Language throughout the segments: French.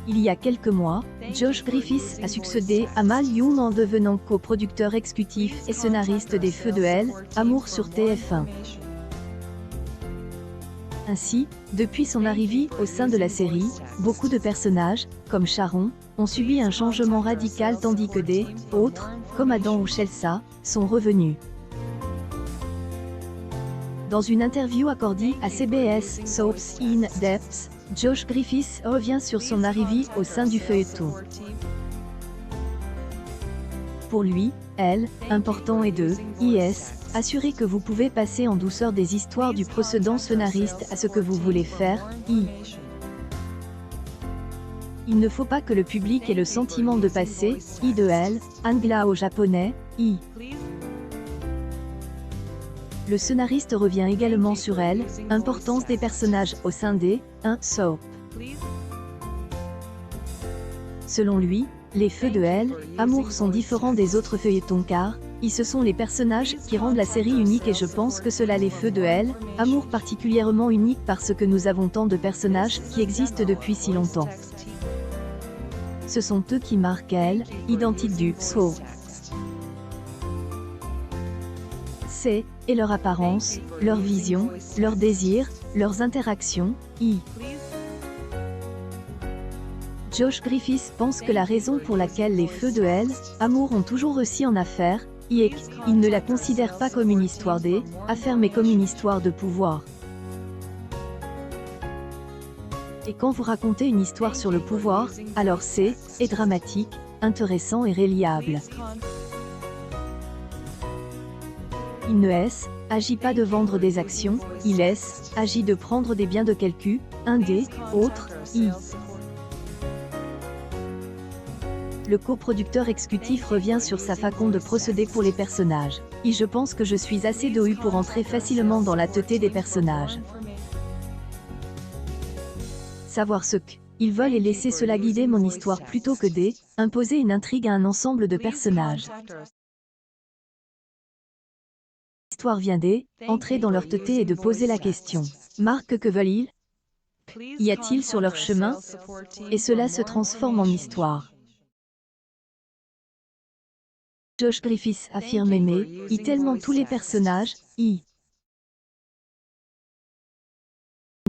Il y a quelques mois, Josh Griffiths a succédé à Mal Young en devenant coproducteur exécutif et scénariste des Feux de Hell, Amour sur TF1. Ainsi, depuis son arrivée au sein de la série, beaucoup de personnages, comme Sharon, ont subi un changement radical tandis que des autres, comme Adam ou Chelsea, sont revenus. Dans une interview accordée à CBS Soaps In Depth, Josh Griffiths revient sur son arrivée au sein du feuilleton. Pour lui, important est de assurer que vous pouvez passer en douceur des histoires du précédent scénariste à ce que vous voulez faire. Il ne faut pas que le public ait le sentiment de passer de angla au japonais. Le scénariste revient également sur importance des personnages au sein des soap. Selon lui, les Feux de Hell, Amour sont différents des autres feuilletons car ce sont les personnages qui rendent la série unique et je pense que cela les Feux de Hell, Amour particulièrement unique parce que nous avons tant de personnages qui existent depuis si longtemps. Ce sont eux qui marquent l'identité du soap. Et leur apparence, leur vision, leurs désirs, leurs interactions. Josh Griffiths pense que la raison pour laquelle les Feux de Hell, Amour ont toujours réussi en affaires, est qu'ils ne la considèrent pas comme une histoire d'affaires mais comme une histoire de pouvoir. Et quand vous racontez une histoire sur le pouvoir, alors c'est dramatique, intéressant et reliable. Il ne agit pas de vendre des actions, il agit de prendre des biens de quelqu'un, un des autres. Le coproducteur exécutif revient sur sa façon de procéder pour les personnages. Je pense que je suis assez doué pour entrer facilement dans la tête des personnages. Savoir ce qu'ils veulent et laisser cela guider mon histoire plutôt que imposer une intrigue à un ensemble de personnages. L'histoire vient entrer dans leur tête et de poser la question. Marque que veulent-ils? Y a-t-il sur leur chemin? Et cela se transforme en histoire. Josh Griffiths affirme aimer tellement tous les personnages. Mon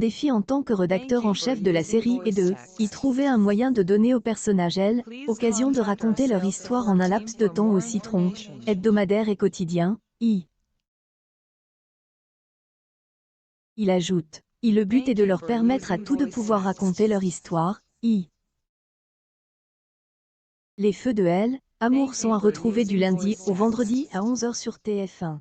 défi en tant que rédacteur en chef de la série est de trouver un moyen de donner aux personnages l'occasion de raconter leur histoire en un laps de temps aussi tronc, hebdomadaire et quotidien. Il ajoute, le but est de leur permettre à tous de pouvoir raconter leur histoire. Les Feux de Hell, Amour sont à retrouver du lundi au vendredi à 11h sur TF1.